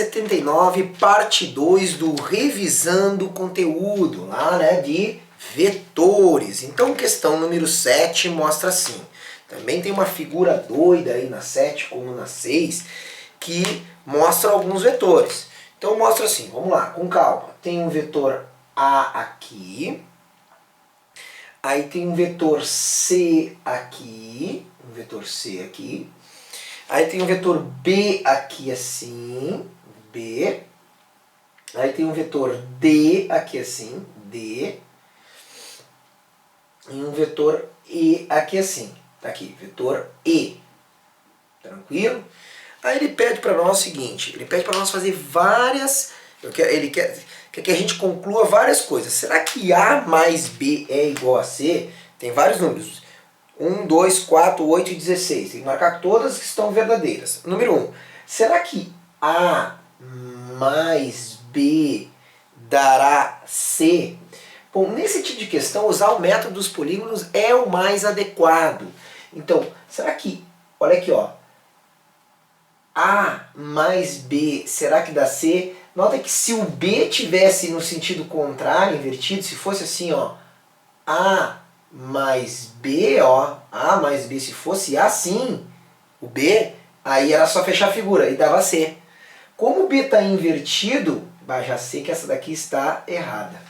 79, parte 2 do Revisando Conteúdo, lá, né, de vetores. Então, questão número 7 mostra assim. Também tem uma figura doida aí na 7 como na 6, que mostra alguns vetores. Então, mostra assim, vamos lá, com calma. Tem um vetor A aqui, aí tem um vetor C aqui, aí tem um vetor B aqui assim, B, aí tem um vetor D aqui assim, D, e um vetor E aqui assim, tá aqui, vetor E, tranquilo? Aí ele pede para nós o seguinte, ele pede para nós fazer várias, ele quer que a gente conclua várias coisas. Será que A mais B é igual a C? Tem vários números, 1, 2, 4, 8 e 16, tem que marcar todas que estão verdadeiras. Número 1, será que A mais B dará C? Bom, nesse tipo de questão, usar o método dos polígonos é o mais adequado. Então, será que, olha aqui, ó, A mais B, será que dá C? Nota que se o B tivesse no sentido contrário, invertido, se fosse assim, ó, A mais B, ó, A mais B, se fosse assim, o B, aí era só fechar a figura e dava C. Como o B está invertido, já sei que essa daqui está errada.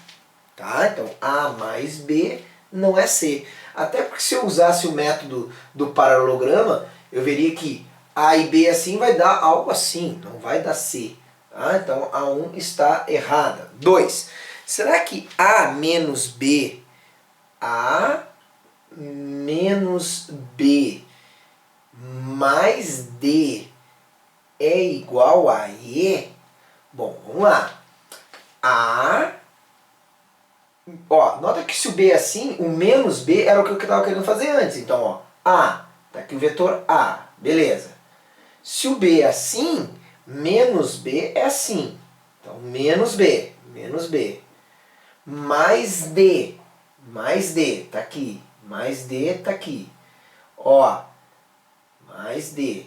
Tá? Então, A mais B não é C. Até porque se eu usasse o método do paralelograma, eu veria que A e B assim vai dar algo assim, não vai dar C. Tá? Então, A1 está errada. 2. Será que A menos B, A menos B mais D é igual a E? Bom, vamos lá. Ó, nota que se o B é assim, o menos B era o que eu estava querendo fazer antes. Então, ó, A, tá aqui o vetor A, beleza. Se o B é assim, menos B é assim. Então, menos B, mais D, tá aqui, mais D tá aqui. Ó, mais D.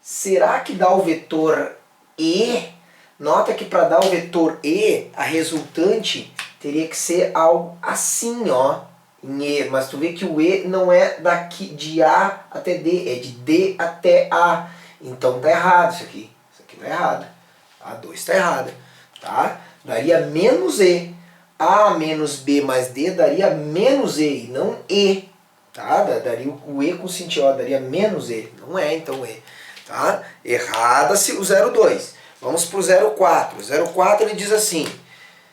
Será que dá o vetor E? Nota que para dar o vetor E, a resultante teria que ser algo assim, ó, em E. Mas tu vê que o E não é daqui de A até D, é de D até A. Então tá errado isso aqui. Isso aqui tá errado. A 2 tá errada. Tá? Daria menos E. A menos B mais D daria menos E e não E. Tá? Daria o E com sentido, ó, daria menos E. Não é então E. Tá? Errada-se o 0,2. Vamos para o 0,4. O 0,4 ele diz assim,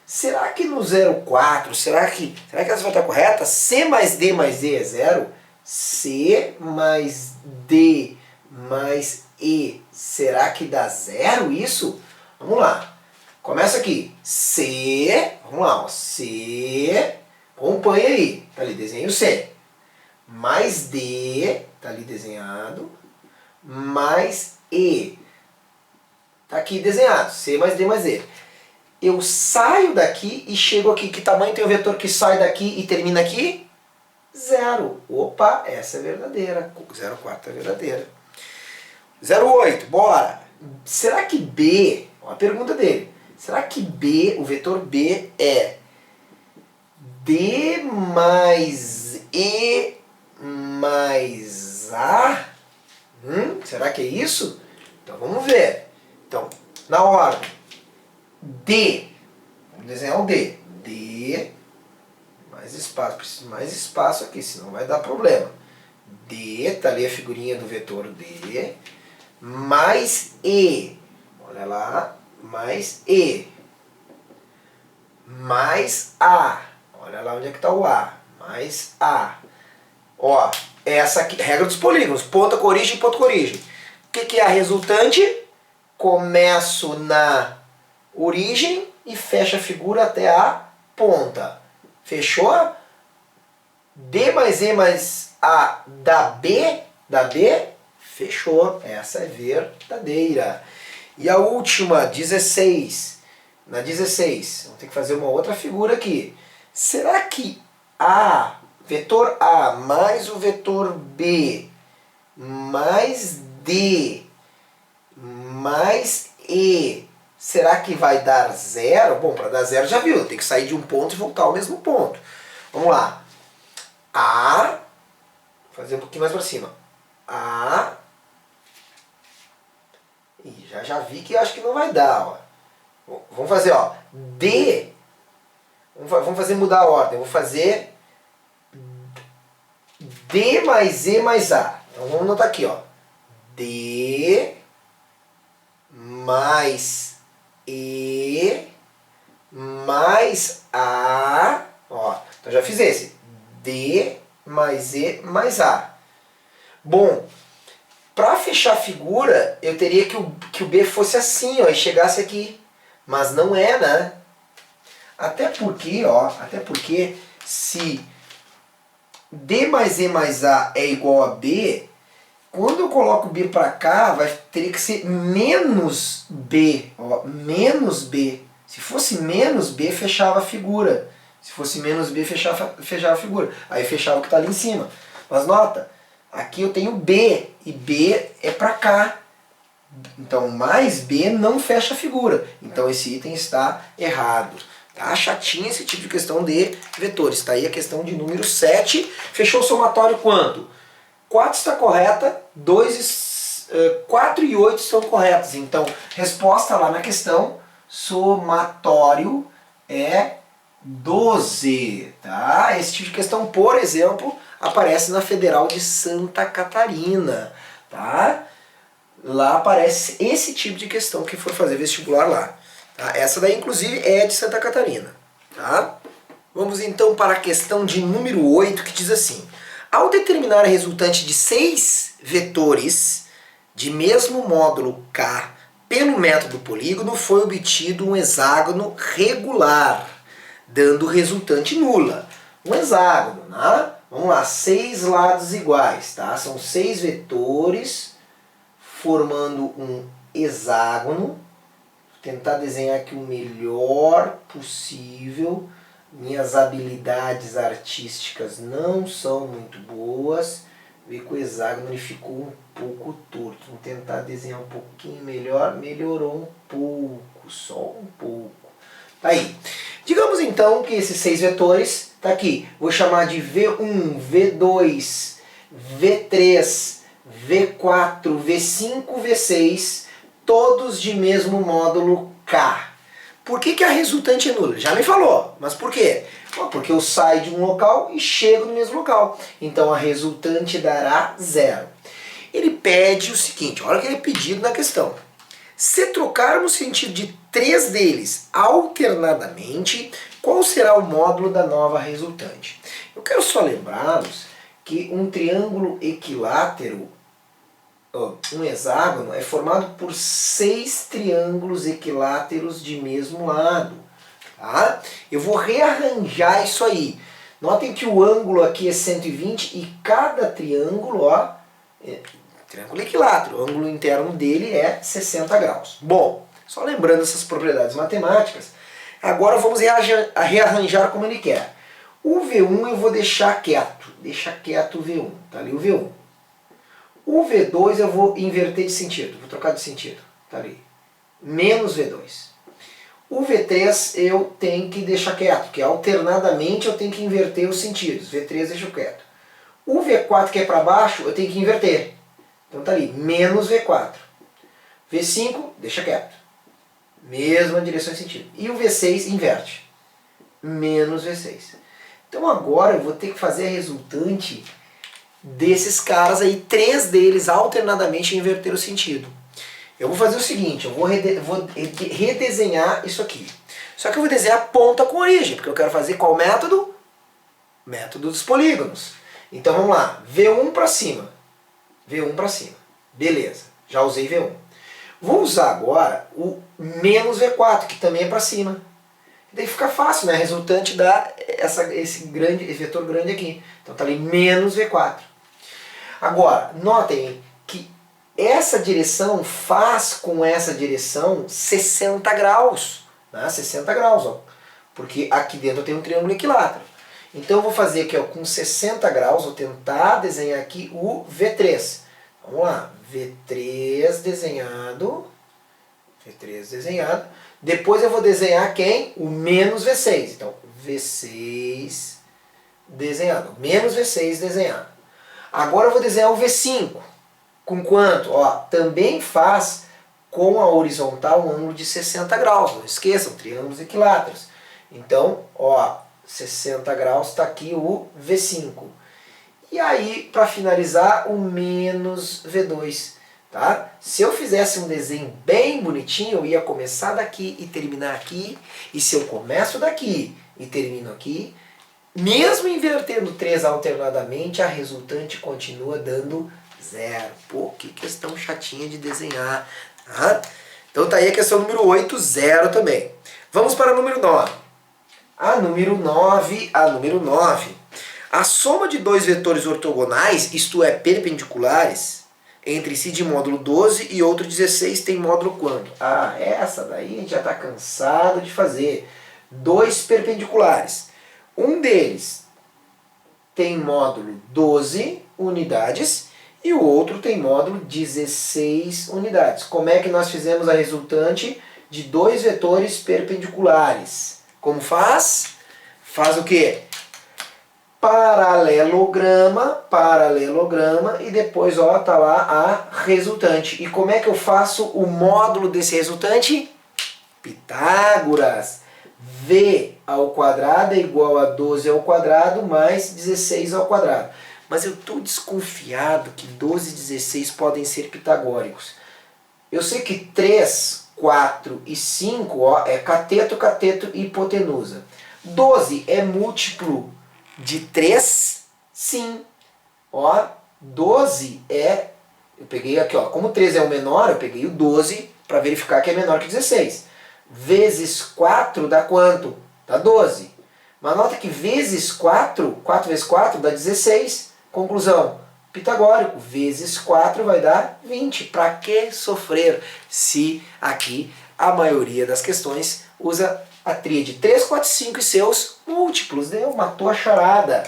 será que no 0,4, será que essa vai estar correta? C mais D é 0? C mais D mais E, será que dá 0 isso? Vamos lá. Começa aqui. C, vamos lá, ó, C, acompanha aí, tá ali, desenha o C. Mais D, tá ali desenhado, mais E. Tá aqui desenhado, C mais D mais E. Eu saio daqui e chego aqui. Que tamanho tem o vetor que sai daqui e termina aqui? 0. Opa, essa é verdadeira. 0,4 é verdadeira. 0,8, bora. Será que B, ó, a pergunta dele, será que B, o vetor B é D mais E mais A? Será que é isso? Então vamos ver. Então, na ordem. D. Vamos desenhar o D. D. Mais espaço. Preciso mais espaço aqui, senão vai dar problema. D. Tá ali a figurinha do vetor D. Mais E. Olha lá. Mais E. Mais A. Olha lá onde é que está o A. Mais A. Ó, essa aqui, regra dos polígonos. Ponta com origem, ponto com origem. O que é a resultante? Começo na origem e fecha a figura até a ponta. Fechou? D mais E mais A dá B? Dá B? Fechou. Essa é verdadeira. E a última, 16. Na 16, vamos ter que fazer uma outra figura aqui. Será que A, vetor A mais o vetor B mais D mais E será que vai dar zero? Bom, para dar zero já viu, tem que sair de um ponto e voltar ao mesmo ponto. Vamos lá. A, fazer um pouquinho mais para cima. A, e já vi que eu acho que não vai dar, ó. Vamos fazer, ó, D, vamos fazer mudar a ordem, eu vou fazer D mais E mais A. Então vamos anotar aqui, ó, D mais E mais A, ó, então já fiz esse, D mais E mais A. Bom, para fechar a figura, eu teria que o B fosse assim, ó, e chegasse aqui. Mas não é, né? Até porque se D mais E mais A é igual a B, quando eu coloco B para cá, teria que ser menos B, ó, menos B. Se fosse menos B, fechava a figura. Se fosse menos B, fechava a figura. Aí fechava o que está ali em cima. Mas nota, aqui eu tenho B, e B é para cá. Então, mais B não fecha a figura. Então, esse item está errado. Tá chatinho esse tipo de questão de vetores. Está aí a questão de número 7. Fechou o somatório quanto? 4 está correta, 4 e 8 estão corretas. Então, resposta lá na questão, somatório é 12. Tá? Esse tipo de questão, por exemplo, aparece na Federal de Santa Catarina. Tá? Lá aparece esse tipo de questão que for fazer vestibular lá. Tá? Essa daí, inclusive, é de Santa Catarina. Tá? Vamos então para a questão de número 8, que diz assim: ao determinar a resultante de 6 vetores de mesmo módulo K pelo método polígono, foi obtido um hexágono regular, dando resultante nula. Um hexágono, né? Vamos lá, 6 lados iguais, tá? São 6 vetores formando um hexágono. Vou tentar desenhar aqui o melhor possível. Minhas habilidades artísticas não são muito boas. Vê que o hexágono ele ficou um pouco torto. Vou tentar desenhar um pouquinho melhor. Melhorou um pouco, só um pouco. Tá aí. Digamos então que esses 6 vetores, tá aqui. Vou chamar de V1, V2, V3, V4, V5, V6, todos de mesmo módulo K. Por que a resultante é nula? Já me falou, mas por quê? Porque eu saio de um local e chego no mesmo local. Então a resultante dará 0. Ele pede o seguinte, olha o que ele é pedido na questão. Se trocarmos o sentido de 3 deles alternadamente, qual será o módulo da nova resultante? Eu quero só lembrá-los que um triângulo equilátero, um hexágono, é formado por 6 triângulos equiláteros de mesmo lado. Tá? Eu vou rearranjar isso aí. Notem que o ângulo aqui é 120 e cada triângulo, ó, triângulo equilátero, o ângulo interno dele é 60 graus. Bom, só lembrando essas propriedades matemáticas, agora vamos rearranjar como ele quer. O V1 eu vou deixar quieto, deixa quieto o V1, tá ali o V1. O V2 eu vou inverter de sentido, vou trocar de sentido, tá ali, menos V2. O V3 eu tenho que deixar quieto, porque alternadamente eu tenho que inverter os sentidos, V3 deixa quieto. O V4 que é para baixo eu tenho que inverter, então tá ali, menos V4. V5 deixa quieto, mesma direção e sentido. E o V6 inverte, menos V6. Então agora eu vou ter que fazer a resultante desses caras aí, 3 deles alternadamente inverter o sentido. Eu vou fazer o seguinte, eu vou redesenhar isso aqui. Só que eu vou desenhar ponta com origem, porque eu quero fazer qual método? Método dos polígonos. Então vamos lá, V1 para cima. V1 para cima. Beleza, já usei V1. Vou usar agora o menos V4, que também é para cima. Daí fica fácil, né? A resultante dá esse vetor grande aqui. Então tá ali menos V4. Agora, notem que essa direção faz com essa direção 60 graus. Né? 60 graus, ó. Porque aqui dentro tem um triângulo equilátero. Então eu vou fazer aqui ó, com 60 graus, vou tentar desenhar aqui o V3. Vamos lá, V3 desenhado, V3 desenhado. Depois eu vou desenhar quem? O menos V6. Então, V6 desenhado. Menos V6 desenhado. Agora eu vou desenhar o V5. Com quanto? Ó, também faz com a horizontal um ângulo de 60 graus. Não esqueçam, triângulos equiláteros. Então, ó, 60 graus está aqui o V5. E aí, para finalizar, o menos V2. Tá? Se eu fizesse um desenho bem bonitinho, eu ia começar daqui e terminar aqui. E se eu começo daqui e termino aqui, mesmo invertendo 3 alternadamente, a resultante continua dando 0. Pô, que questão chatinha de desenhar. Tá? Então tá aí a questão número 8, 0 também. Vamos para o número 9. A número 9. A soma de dois vetores ortogonais, isto é, perpendiculares, entre si de módulo 12 e outro 16 tem módulo quanto? Ah, essa daí a gente já está cansado de fazer. Dois perpendiculares. Um deles tem módulo 12 unidades e o outro tem módulo 16 unidades. Como é que nós fizemos a resultante de dois vetores perpendiculares? Como faz? Faz o quê? Paralelograma e depois ó, tá lá a resultante. E como é que eu faço o módulo desse resultante? Pitágoras. V ao quadrado é igual a 12 ao quadrado mais 16 ao quadrado. Mas eu estou desconfiado que 12 e 16 podem ser pitagóricos. Eu sei que 3, 4 e 5 ó, é cateto, cateto e hipotenusa. 12 é múltiplo de 3? Sim. Ó, 12 é... Eu peguei aqui, ó, como 3 é o menor, eu peguei o 12 para verificar que é menor que 16. Vezes 4 dá quanto? Dá 12. Mas nota que vezes 4, 4 vezes 4 dá 16. Conclusão, pitagórico. Vezes 4 vai dar 20. Para que sofrer se aqui a maioria das questões usa a tríade 3, 4, 5 e seus múltiplos? Deu, matou a charada.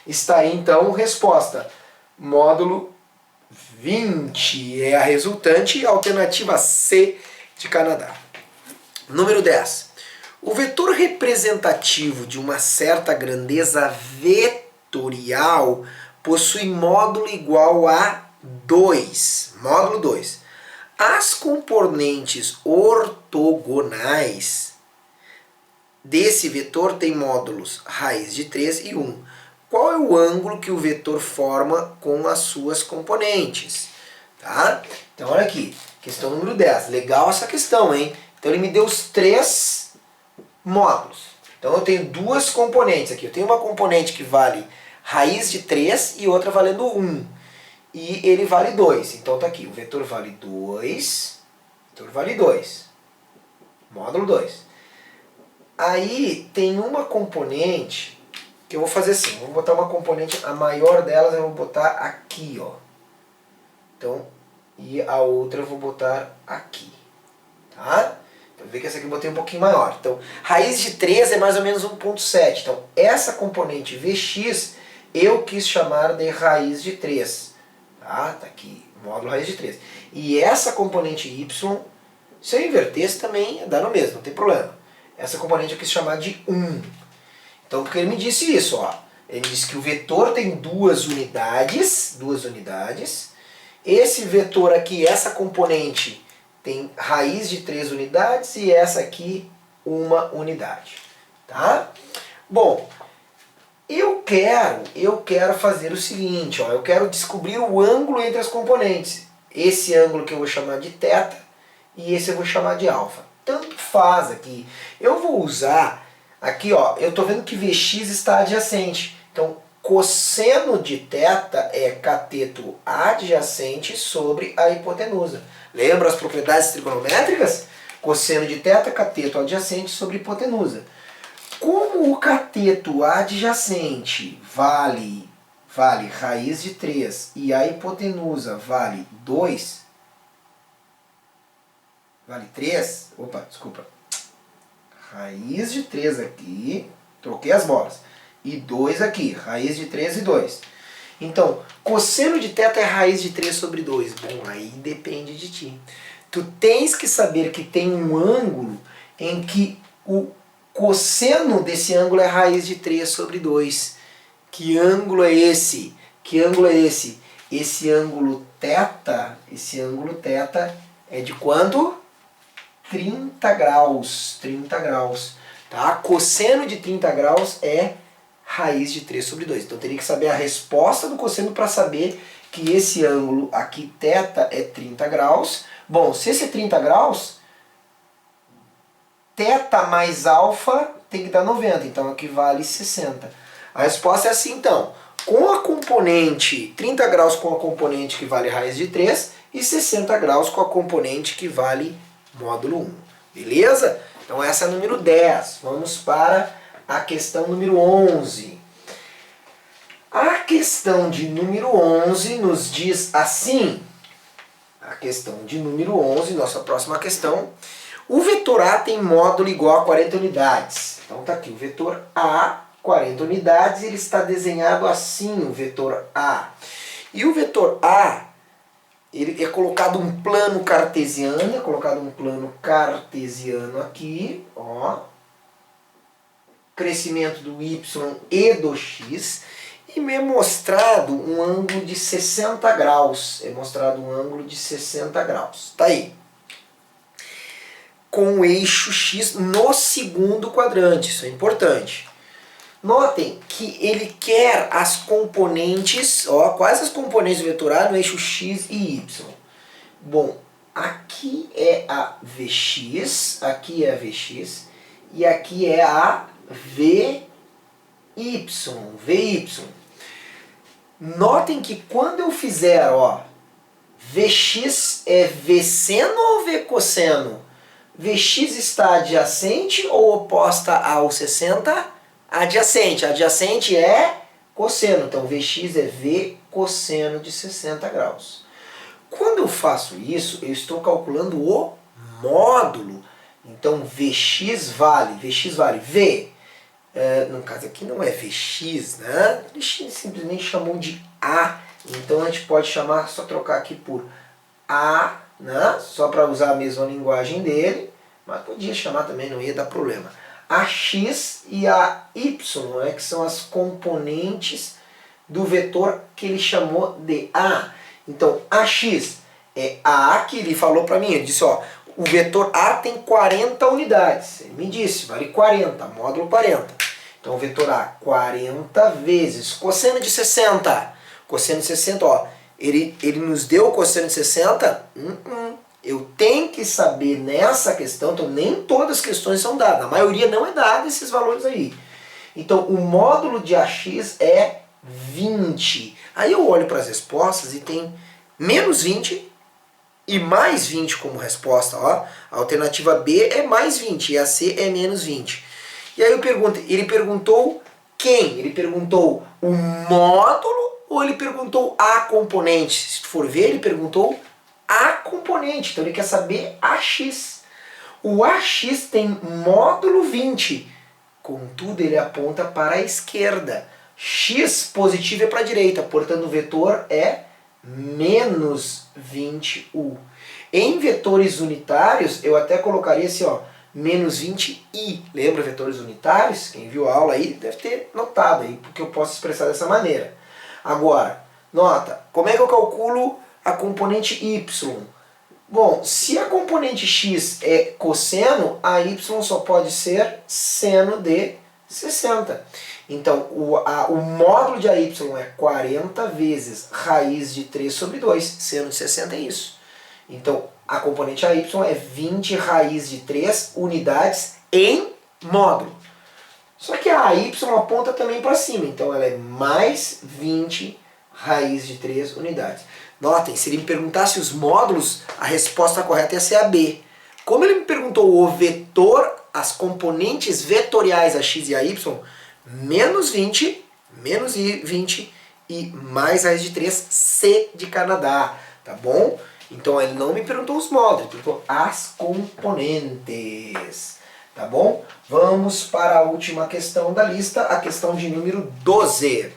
Está aí então resposta. Módulo 20 é a resultante, alternativa C de Canadá. Número 10. O vetor representativo de uma certa grandeza vetorial possui módulo igual a 2. Módulo 2. As componentes ortogonais desse vetor têm módulos raiz de 3 e 1. Qual é o ângulo que o vetor forma com as suas componentes? Tá? Então olha aqui, questão número 10. Legal essa questão, hein? Então ele me deu os 3 módulos. Então eu tenho duas componentes aqui. Eu tenho uma componente que vale raiz de 3 e outra valendo 1. E ele vale 2. Então tá aqui, o vetor vale 2. Vetor vale 2. Módulo 2. Aí tem uma componente que eu vou fazer assim. Vou botar uma componente, a maior delas eu vou botar aqui, ó. Então, e a outra eu vou botar aqui. Tá? Então, vê que essa aqui eu botei um pouquinho maior. Então, raiz de 3 é mais ou menos 1,7. Então, essa componente Vx eu quis chamar de raiz de 3. Tá? Tá aqui, módulo raiz de 3. E essa componente y, se eu invertesse também dá no mesmo, não tem problema. Essa componente eu quis chamar de 1. Então, porque ele me disse isso, ó. Ele disse que o vetor tem duas unidades. Esse vetor aqui, essa componente, tem raiz de 3 unidades e essa aqui, 1 unidade. Tá? Bom, eu quero fazer o seguinte, ó. Eu quero descobrir o ângulo entre as componentes. Esse ângulo que eu vou chamar de θ e esse eu vou chamar de alfa. Tanto faz aqui. Eu vou usar aqui, ó, eu estou vendo que Vx está adjacente. Então, cosseno de θ é cateto adjacente sobre a hipotenusa. Lembra as propriedades trigonométricas? Cosseno de θ, cateto adjacente sobre hipotenusa. Como o cateto adjacente vale raiz de 3 e a hipotenusa vale 2, vale 3, opa, desculpa, raiz de 3 aqui, troquei as bolas, e 2 aqui, raiz de 3 e 2. Então, cosseno de θ é raiz de 3 sobre 2. Bom, aí depende de ti. Tu tens que saber que tem um ângulo em que o cosseno desse ângulo é raiz de 3 sobre 2. Que ângulo é esse? Que ângulo é esse? Esse ângulo θ é de quanto? 30 graus. 30 graus. Tá? Cosseno de 30 graus é raiz de 3 sobre 2. Então eu teria que saber a resposta do cosseno para saber que esse ângulo aqui, θ, é 30 graus. Bom, se esse é 30 graus, θ mais alfa tem que dar 90, então equivale 60. A resposta é assim, então. Com a componente 30 graus com a componente que vale raiz de 3 e 60 graus com a componente que vale módulo 1. Beleza? Então essa é a número 10. Vamos para a questão número 11. A questão de número 11 nos diz assim. A questão de número 11, nossa próxima questão. O vetor A tem módulo igual a 40 unidades. Então tá aqui o vetor A, 40 unidades, ele está desenhado assim, o vetor A. E o vetor A, ele é colocado um plano cartesiano, aqui, ó. Crescimento do y e do x, e me é mostrado um ângulo de 60 graus. É mostrado um ângulo de 60 graus. Tá aí. Com o eixo x no segundo quadrante, isso é importante. Notem que ele quer as componentes, ó, quais as componentes do vetor A no eixo x e y. Bom, aqui é a Vx, e aqui é a Vy. Notem que quando eu fizer, ó, Vx é Vseno ou Vcosseno? Vx está adjacente ou oposta ao 60? Adjacente. Adjacente é cosseno. Então, Vx é V cosseno de 60 graus. Quando eu faço isso, eu estou calculando o módulo. Então, Vx vale V. No caso aqui não é Vx, né? Ele simplesmente chamou de A. Então, a gente pode chamar, só trocar aqui por A, né? Só para usar a mesma linguagem dele, mas podia chamar também, não ia dar problema. A x e a y, né, que são as componentes do vetor que ele chamou de A. Então, AX é A que ele falou para mim, ele disse, ó, o vetor A tem 40 unidades. Ele me disse, vale 40, módulo 40. Então, o vetor A, 40 vezes cosseno de 60. Cosseno de 60, ó, ele nos deu o cosseno de 60? Eu tenho que saber nessa questão, então nem todas as questões são dadas, a maioria não é dada esses valores aí. Então o módulo de AX é 20. Aí eu olho para as respostas e tem menos 20 e mais 20 como resposta. Ó. A alternativa B é mais 20 e a C é menos 20. E aí eu pergunto, ele perguntou quem? Ele perguntou o módulo ou ele perguntou a componente? Se tu for ver, ele perguntou a componente, então ele quer saber AX. O AX tem módulo 20, contudo ele aponta para a esquerda. X positivo é para a direita, portanto o vetor é menos 20u. Em vetores unitários, eu até colocaria assim, ó, menos 20i. Lembra vetores unitários? Quem viu a aula aí deve ter notado aí, porque eu posso expressar dessa maneira. Agora, nota, como é que eu calculo a componente y? Bom, se a componente x é cosseno, a y só pode ser seno de 60. Então, o módulo de AY é 40 vezes raiz de 3 sobre 2. Seno de 60 é isso. Então, a componente AY é 20 raiz de 3 unidades em módulo. Só que a AY aponta também para cima, então ela é mais 20 raiz de 3 unidades. Notem, se ele me perguntasse os módulos, a resposta correta ia ser a B. Como ele me perguntou o vetor, as componentes vetoriais a x e a y, menos 20 e mais raiz de 3, C de Canadá, tá bom? Então ele não me perguntou os módulos, ele perguntou as componentes, tá bom? Vamos para a última questão da lista, a questão de número 12.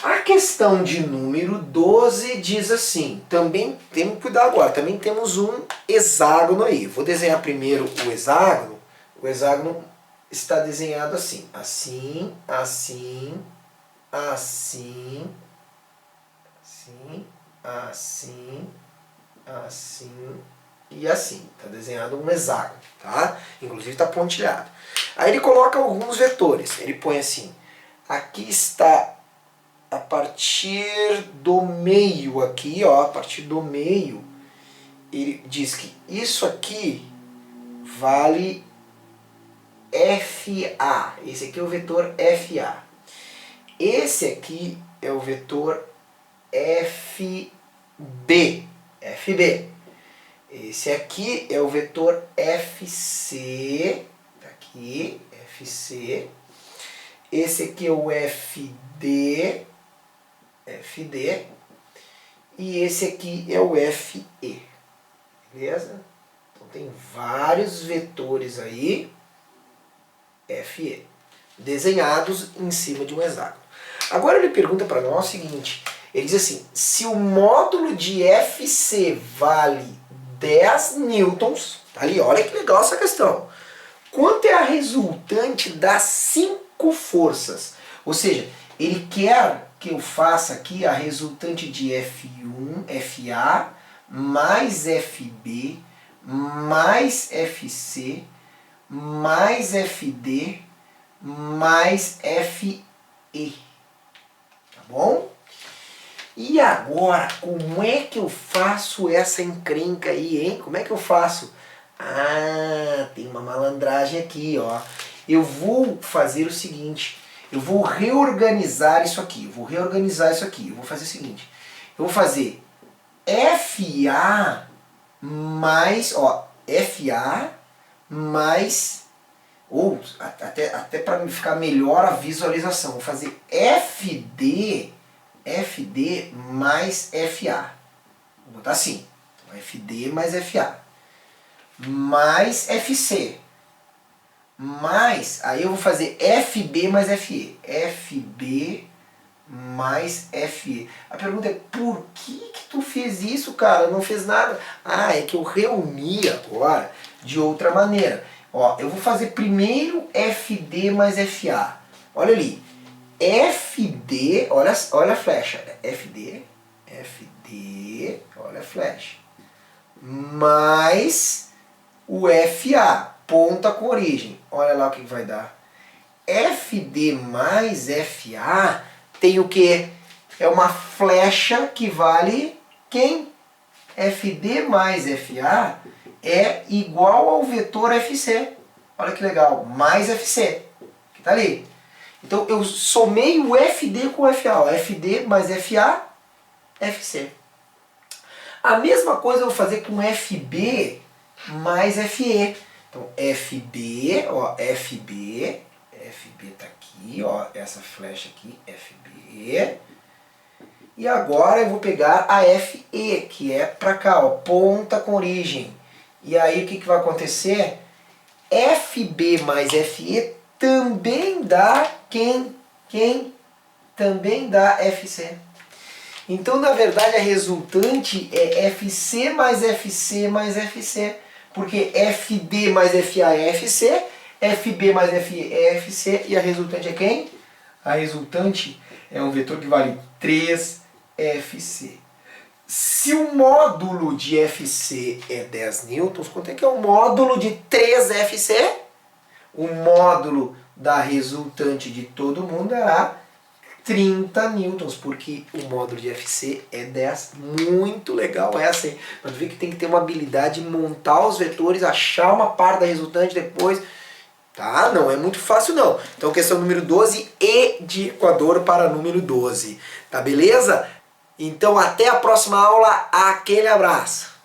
A questão de número 12 diz assim, também temos que cuidar agora, também temos um hexágono aí. Vou desenhar primeiro o hexágono está desenhado assim, assim, assim, assim, assim, assim, assim e assim. Está desenhado um hexágono, tá? Inclusive está pontilhado. Aí ele coloca alguns vetores, ele põe assim, aqui está a partir do meio aqui, ó, a partir do meio, ele diz que isso aqui vale FA. Esse aqui é o vetor FA. Esse aqui é o vetor FB. FB. Esse aqui é o vetor FC. Tá aqui, FC. Esse aqui é o FD. FD. E esse aqui é o FE. Beleza? Então tem vários vetores aí, FE, desenhados em cima de um hexágono. Agora ele pergunta para nós o seguinte, ele diz assim, se o módulo de FC vale 10 newtons, tá ali, olha que legal essa questão, quanto é a resultante das 5 forças? Ou seja, ele quer que eu faça aqui a resultante de F1, FA, mais FB, mais FC, mais FD, mais FE. Tá bom? E agora, como é que eu faço essa encrenca aí, hein? Como é que eu faço? Ah, tem uma malandragem aqui, ó. Eu vou fazer o seguinte, eu vou reorganizar isso aqui, eu vou fazer o seguinte, eu vou fazer FA mais, ó, FA mais, ou até para ficar melhor a visualização, vou fazer FD mais FA. Vou botar assim, então, FD mais FA. Mais FC. Mais, aí eu vou fazer FB mais FE. FB mais FE. A pergunta é, por que tu fez isso, cara? Não fez nada. Ah, é que eu reuni agora de outra maneira. Ó, eu vou fazer primeiro FD mais FA. Olha ali. FD, olha a flecha. FD, olha a flecha. Mais o FA, ponta com origem. Olha lá o que vai dar. FD mais FA tem o que? É uma flecha que vale quem? FD mais FA é igual ao vetor FC. Olha que legal, mais FC, que tá ali. Então eu somei o FD com o FA, ó. FD mais FA, FC. A mesma coisa eu vou fazer com FB mais FE. Então FB, ó, FB tá aqui, ó, essa flecha aqui, FB. E agora eu vou pegar a FE, que é pra cá, ó, ponta com origem. E aí o que vai acontecer? FB mais FE também dá quem? Também dá FC. Então, na verdade, a resultante é FC mais FC mais FC. Porque FD mais FA é FC, FB mais FE é FC, e a resultante é quem? A resultante é um vetor que vale 3FC. Se o módulo de FC é 10 newtons, quanto é que é o módulo de 3FC? O módulo da resultante de todo mundo dará 30 newtons, porque o módulo de FC é 10. Muito legal essa, hein? Mas ver que tem que ter uma habilidade de montar os vetores, achar uma parte da resultante depois. Tá? Não é muito fácil não. Então questão número 12, E de Equador para número 12. Tá beleza? Então até a próxima aula. Aquele abraço.